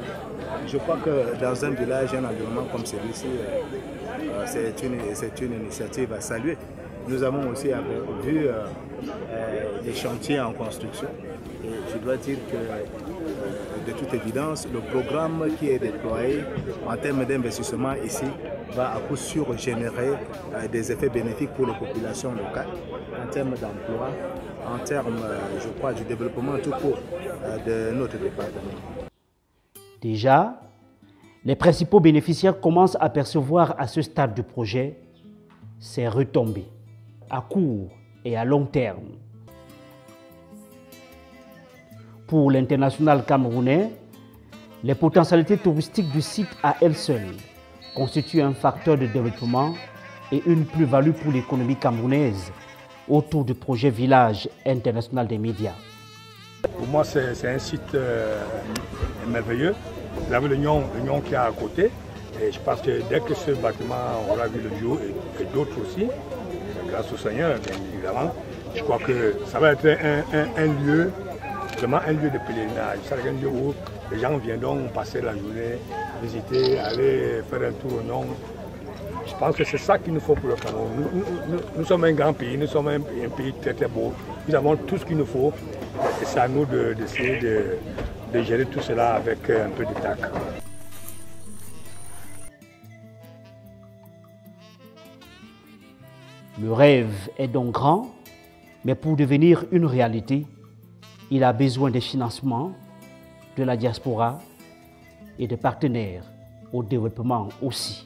S9: Je crois que dans un village, un environnement comme celui-ci, c'est une initiative à saluer. Nous avons aussi vu des chantiers en construction et je dois dire que de toute évidence, le programme qui est déployé en termes d'investissement ici va à coup sûr générer des effets bénéfiques pour les populations locales, en termes d'emploi, en termes, je crois, du développement tout court de notre département.
S4: Déjà, les principaux bénéficiaires commencent à percevoir à ce stade du projet ces retombées à court et à long terme. Pour l'international camerounais, les potentialités touristiques du site à elles seules constituent un facteur de développement et une plus-value pour l'économie camerounaise autour du projet Village international des médias.
S3: Pour moi, c'est un site merveilleux. Vous avez l'Union qui est à côté. Et je pense que dès que ce bâtiment aura vu le jour, et d'autres aussi, grâce au Seigneur, bien évidemment, je crois que ça va être un lieu, vraiment un lieu de pèlerinage. C'est un lieu où les gens viendront passer la journée visiter, aller faire un tour au nord. Je pense que c'est ça qu'il nous faut pour le Cameroun. Nous sommes un grand pays, nous sommes un pays très très beau. Nous avons tout ce qu'il nous faut. Et c'est à nous d'essayer de gérer tout cela avec un peu de tact.
S4: Le rêve est donc grand, mais pour devenir une réalité, il a besoin des financements de la diaspora et de partenaires au développement aussi.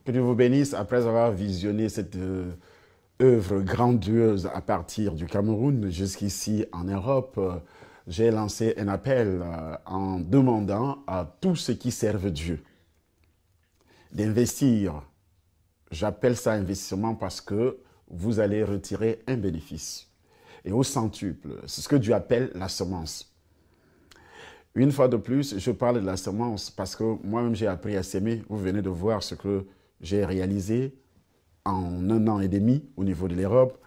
S1: Que Dieu vous bénisse après avoir visionné cette œuvre grandiose à partir du Cameroun jusqu'ici en Europe. J'ai lancé un appel en demandant à tous ceux qui servent Dieu d'investir. J'appelle ça investissement parce que vous allez retirer un bénéfice. Et au centuple, c'est ce que Dieu appelle la semence. Une fois de plus, je parle de la semence parce que moi-même j'ai appris à s'aimer. Vous venez de voir ce que j'ai réalisé en 1 an et demi au niveau de l'Europe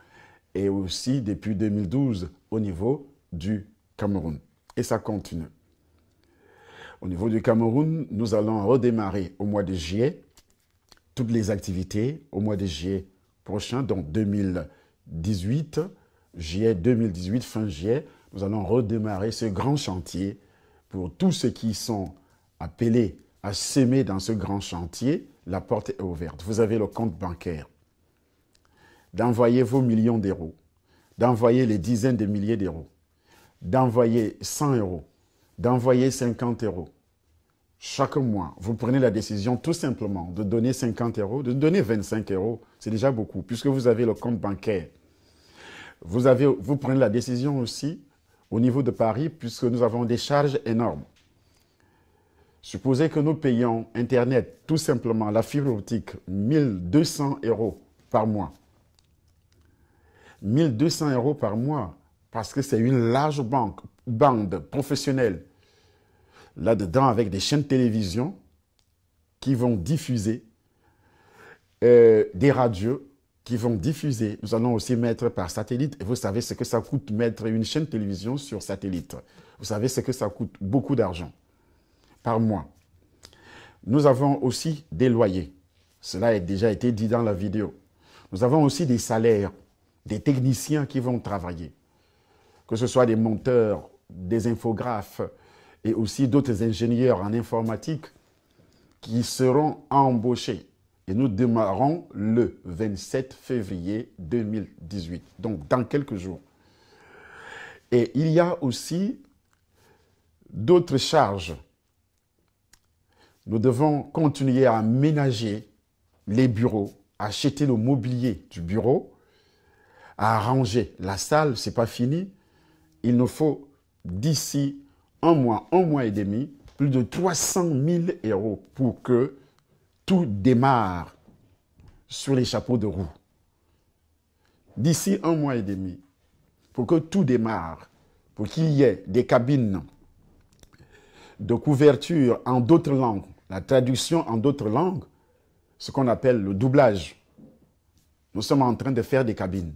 S1: et aussi depuis 2012 au niveau du Cameroun. Et ça continue. Au niveau du Cameroun, nous allons redémarrer au mois de juillet toutes les activités au mois de juillet prochain, donc 2018, juillet 2018, fin juillet, nous allons redémarrer ce grand chantier pour tous ceux qui sont appelés à s'aimer dans ce grand chantier. La porte est ouverte. Vous avez le compte bancaire. D'envoyer vos millions d'euros, d'envoyer les dizaines de milliers d'euros, d'envoyer 100 euros, d'envoyer 50 euros. Chaque mois, vous prenez la décision tout simplement de donner 50 euros, de donner 25 euros. C'est déjà beaucoup, puisque vous avez le compte bancaire. Vous prenez la décision aussi au niveau de Paris, puisque nous avons des charges énormes. Supposez que nous payons Internet, tout simplement, la fibre optique, 1200 euros par mois. 1200 euros par mois, parce que c'est une large bande professionnelle. Là-dedans, avec des chaînes de télévision qui vont diffuser, des radios qui vont diffuser. Nous allons aussi mettre par satellite. Et vous savez ce que ça coûte mettre une chaîne de télévision sur satellite. Vous savez ce que ça coûte, beaucoup d'argent par mois. Nous avons aussi des loyers. Cela a déjà été dit dans la vidéo. Nous avons aussi des salaires, des techniciens qui vont travailler. Que ce soit des monteurs, des infographes et aussi d'autres ingénieurs en informatique qui seront embauchés. Et nous démarrons le 27 février 2018, donc dans quelques jours. Et il y a aussi d'autres charges. Nous devons continuer à aménager les bureaux, acheter le mobilier du bureau, à arranger la salle, ce n'est pas fini. Il nous faut d'ici un mois et demi, plus de 300 000 euros pour que tout démarre sur les chapeaux de roue. D'ici un mois et demi, pour que tout démarre, pour qu'il y ait des cabines de couverture en d'autres langues, la traduction en d'autres langues, ce qu'on appelle le doublage. Nous sommes en train de faire des cabines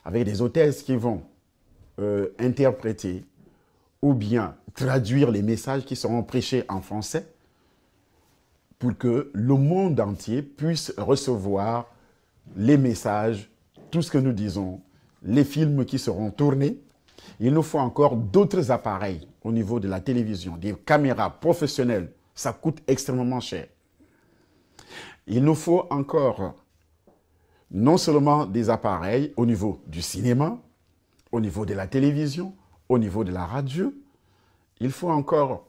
S1: avec des hôtesses qui vont interpréter ou bien traduire les messages qui seront prêchés en français pour que le monde entier puisse recevoir les messages, tout ce que nous disons, les films qui seront tournés. Il nous faut encore d'autres appareils au niveau de la télévision, des caméras professionnelles. Ça coûte extrêmement cher. Il nous faut encore non seulement des appareils au niveau du cinéma, au niveau de la télévision, au niveau de la radio, il faut encore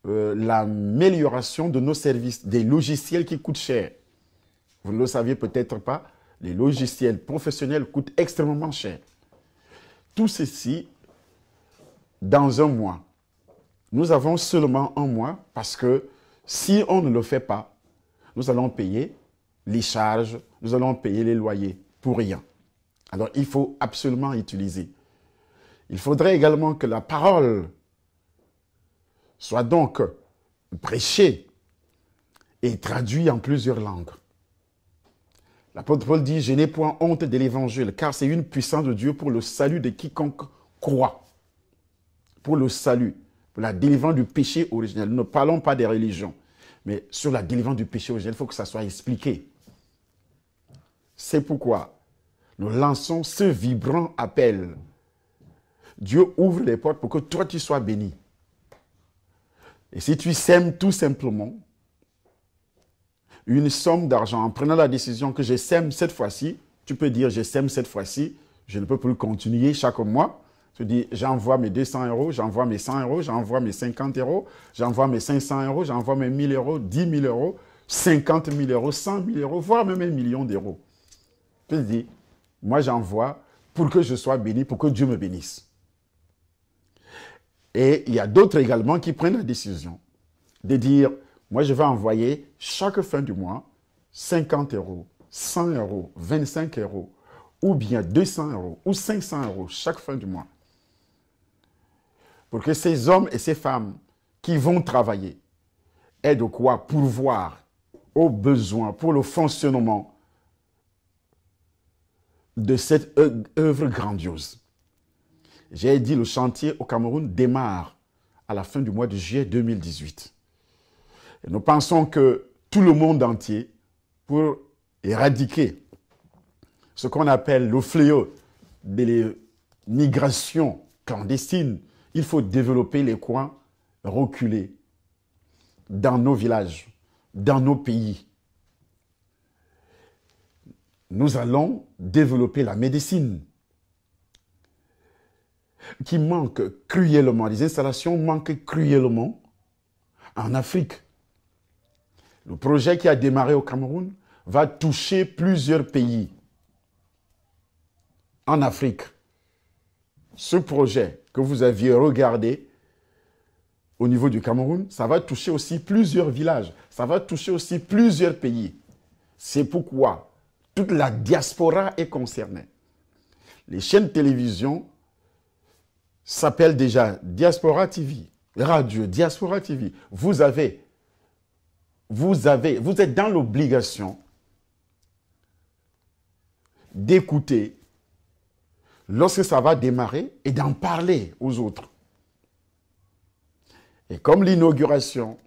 S1: l'amélioration de nos services, des logiciels qui coûtent cher. Vous ne le saviez peut-être pas, les logiciels professionnels coûtent extrêmement cher. Tout ceci, dans un mois. Nous avons seulement un mois parce que si on ne le fait pas, nous allons payer les charges, nous allons payer les loyers pour rien. Alors, il faut absolument utiliser. Il faudrait également que la parole soit donc prêchée et traduit en plusieurs langues. L'apôtre Paul dit, je n'ai point honte de l'évangile, car c'est une puissance de Dieu pour le salut de quiconque croit. Pour le salut, pour la délivrance du péché originel. Nous ne parlons pas des religions, mais sur la délivrance du péché originel, il faut que ça soit expliqué. C'est pourquoi nous lançons ce vibrant appel. Dieu ouvre les portes pour que toi tu sois béni. Et si tu sèmes tout simplement une somme d'argent en prenant la décision que je sème cette fois-ci, tu peux dire je sème cette fois-ci, je ne peux plus continuer chaque mois. Tu dis j'envoie mes 200 euros, j'envoie mes 100 euros, j'envoie mes 50 euros, j'envoie mes 500 euros, j'envoie mes 1000 euros, 10 000 euros, 50 000 euros, 100 000 euros, voire même 1 million d'euros. Tu te dis, moi j'envoie pour que je sois béni, pour que Dieu me bénisse. Et il y a d'autres également qui prennent la décision de dire, moi je vais envoyer chaque fin du mois 50 euros, 100 euros, 25 euros, ou bien 200 euros, ou 500 euros chaque fin du mois. Pour que ces hommes et ces femmes qui vont travailler aient de quoi pourvoir aux besoins pour le fonctionnement de cette œuvre grandiose. J'ai dit, le chantier au Cameroun démarre à la fin du mois de juillet 2018. Et nous pensons que tout le monde entier, pour éradiquer ce qu'on appelle le fléau de l'immigration clandestine, il faut développer les coins reculés dans nos villages, dans nos pays. Nous allons développer la médecine qui manque cruellement, les installations manquent cruellement en Afrique. Le projet qui a démarré au Cameroun va toucher plusieurs pays en Afrique. Ce projet que vous aviez regardé au niveau du Cameroun, ça va toucher aussi plusieurs villages, ça va toucher aussi plusieurs pays. C'est pourquoi toute la diaspora est concernée. Les chaînes de télévision s'appellent déjà Diaspora TV, radio Diaspora TV. Vous êtes dans l'obligation d'écouter lorsque ça va démarrer et d'en parler aux autres. Et comme l'inauguration,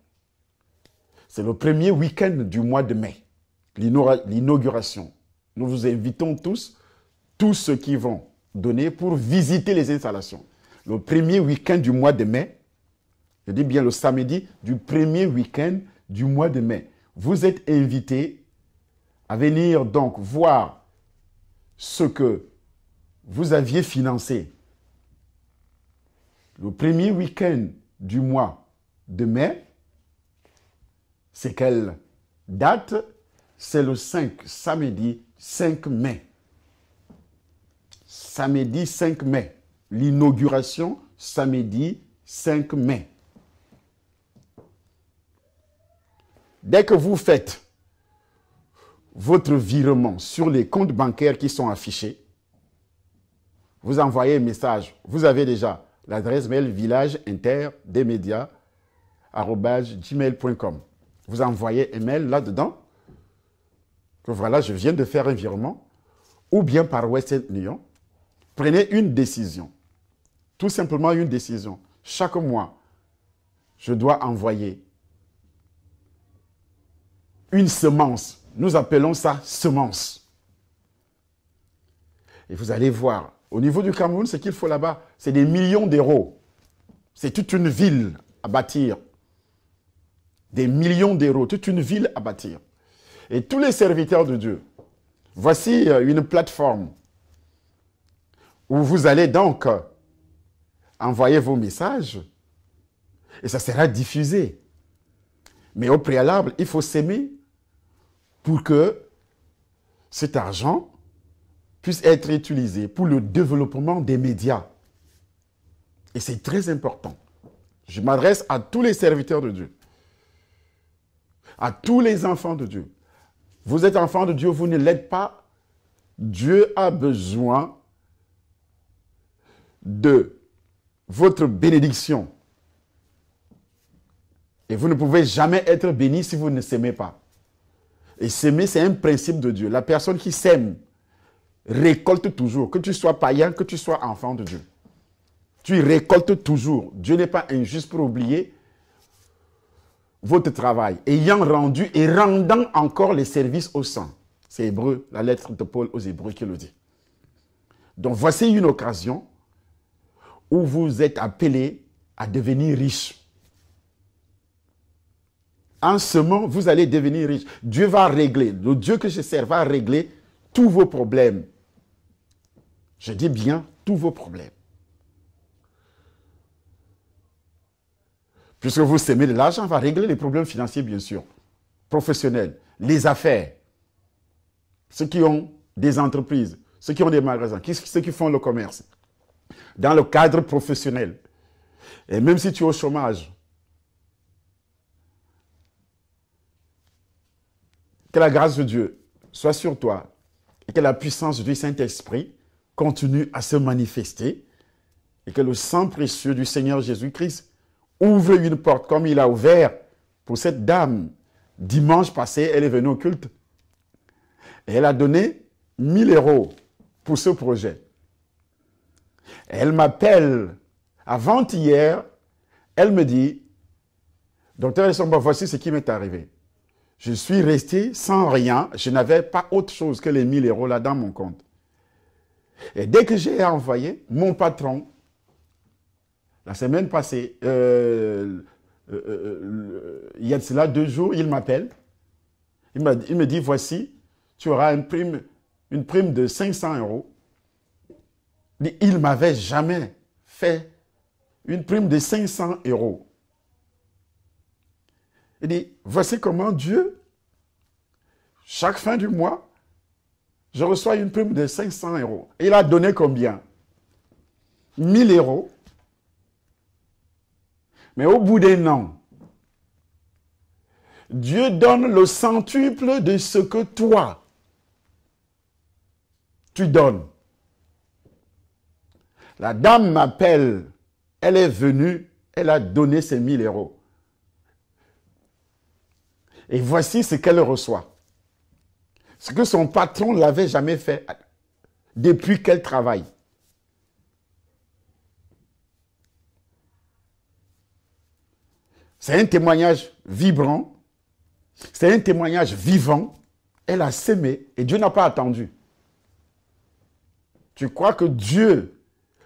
S1: c'est le premier week-end du mois de mai, l'inauguration, nous vous invitons tous ceux qui vont donner pour visiter les installations. Le premier week-end du mois de mai, je dis bien le samedi du premier week-end du mois de mai, vous êtes invités à venir donc voir ce que vous aviez financé. Le premier week-end du mois de mai, c'est quelle date? C'est le 5, samedi 5 mai. Samedi 5 mai. L'inauguration, samedi 5 mai. Dès que vous faites votre virement sur les comptes bancaires qui sont affichés, vous envoyez un message. Vous avez déjà l'adresse mail villageinterdemedia@gmail.com. Vous envoyez un mail là-dedans, que voilà, je viens de faire un virement, ou bien par Western Union. Prenez une décision. Tout simplement une décision. Chaque mois, je dois envoyer une semence. Nous appelons ça semence. Et vous allez voir, au niveau du Cameroun, ce qu'il faut là-bas, c'est des millions d'euros. C'est toute une ville à bâtir. Des millions d'euros, toute une ville à bâtir. Et tous les serviteurs de Dieu, voici une plateforme où vous allez donc envoyer vos messages et ça sera diffusé. Mais au préalable, il faut s'aimer pour que cet argent puisse être utilisé pour le développement des médias. Et c'est très important. Je m'adresse à tous les serviteurs de Dieu, à tous les enfants de Dieu. Vous êtes enfants de Dieu, vous ne l'êtes pas. Dieu a besoin de votre bénédiction. Et vous ne pouvez jamais être béni si vous ne s'aimez pas. Et s'aimer, c'est un principe de Dieu. La personne qui s'aime récolte toujours, que tu sois païen, que tu sois enfant de Dieu. Tu récoltes toujours. Dieu n'est pas injuste pour oublier votre travail, ayant rendu et rendant encore les services aux saints. C'est Hébreu, la lettre de Paul aux Hébreux qui le dit. Donc voici une occasion où vous êtes appelés à devenir riche. En semant, vous allez devenir riche. Dieu va régler, le Dieu que je sers va régler tous vos problèmes. Je dis bien tous vos problèmes. Puisque vous semez de l'argent, va régler les problèmes financiers, bien sûr, professionnels, les affaires, ceux qui ont des entreprises, ceux qui ont des magasins, ceux qui font le commerce, dans le cadre professionnel. Et même si tu es au chômage, que la grâce de Dieu soit sur toi et que la puissance du Saint-Esprit continue à se manifester et que le sang précieux du Seigneur Jésus-Christ ouvre une porte comme il a ouvert pour cette dame. Dimanche passé, elle est venue au culte et elle a donné 1000 € pour ce projet. Et elle m'appelle avant-hier, elle me dit, docteur Essomba, voici ce qui m'est arrivé. Je suis resté sans rien, je n'avais pas autre chose que les 1000 € là dans mon compte. Et dès que j'ai envoyé, mon patron, la semaine passée, il y a de cela 2 jours, il m'appelle. Il me dit, voici, tu auras une prime de 500 €. Il ne m'avait jamais fait une prime de 500 €. Il dit, voici comment Dieu, chaque fin du mois, je reçois une prime de 500 €. Et il a donné combien? 1000 €. Mais au bout d'un an, Dieu donne le centuple de ce que toi, tu donnes. La dame m'appelle, elle est venue, elle a donné ses 1000 €. Et voici ce qu'elle reçoit. Ce que son patron ne l'avait jamais fait depuis qu'elle travaille. C'est un témoignage vibrant. C'est un témoignage vivant. Elle a sémé et Dieu n'a pas attendu. Tu crois que Dieu,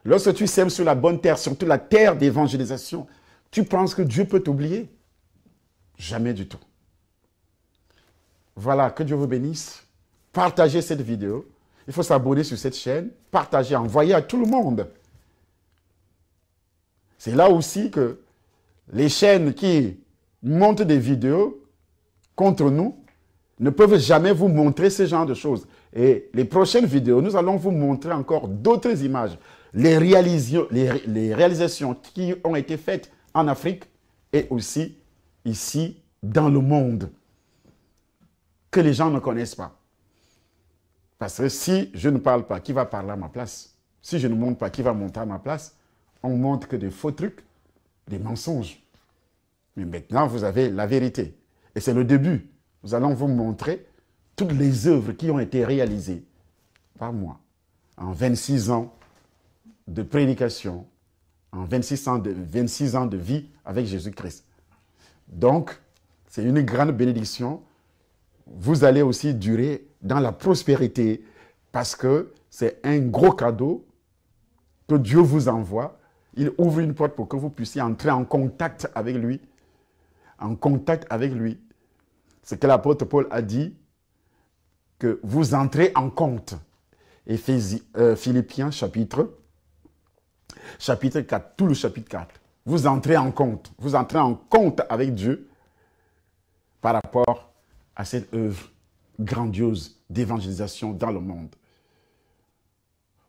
S1: lorsque tu sèmes sur la bonne terre, surtout la terre d'évangélisation, tu penses que Dieu peut t'oublier? Jamais du tout. Voilà, que Dieu vous bénisse. Partagez cette vidéo. Il faut s'abonner sur cette chaîne. Partagez, envoyez à tout le monde. C'est là aussi que les chaînes qui montent des vidéos contre nous ne peuvent jamais vous montrer ce genre de choses. Et les prochaines vidéos, nous allons vous montrer encore d'autres images. Les réalisations qui ont été faites en Afrique et aussi ici dans le monde, que les gens ne connaissent pas. Parce que si je ne parle pas, qui va parler à ma place? Si je ne montre pas, qui va monter à ma place? On montre que des faux trucs, des mensonges. Mais maintenant, vous avez la vérité. Et c'est le début. Nous allons vous montrer toutes les œuvres qui ont été réalisées par moi en 26 ans de prédication, en 26 ans de vie avec Jésus-Christ. Donc, c'est une grande bénédiction. Vous allez aussi durer dans la prospérité parce que c'est un gros cadeau que Dieu vous envoie. Il ouvre une porte pour que vous puissiez entrer en contact avec lui. En contact avec lui. C'est que l'apôtre Paul a dit que vous entrez en compte. Philippiens chapitre 4, tout le chapitre 4. Vous entrez en compte. Vous entrez en compte avec Dieu par rapport à cette œuvre grandiose d'évangélisation dans le monde.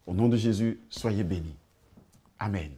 S1: Au nom de Jésus, soyez bénis. Amen.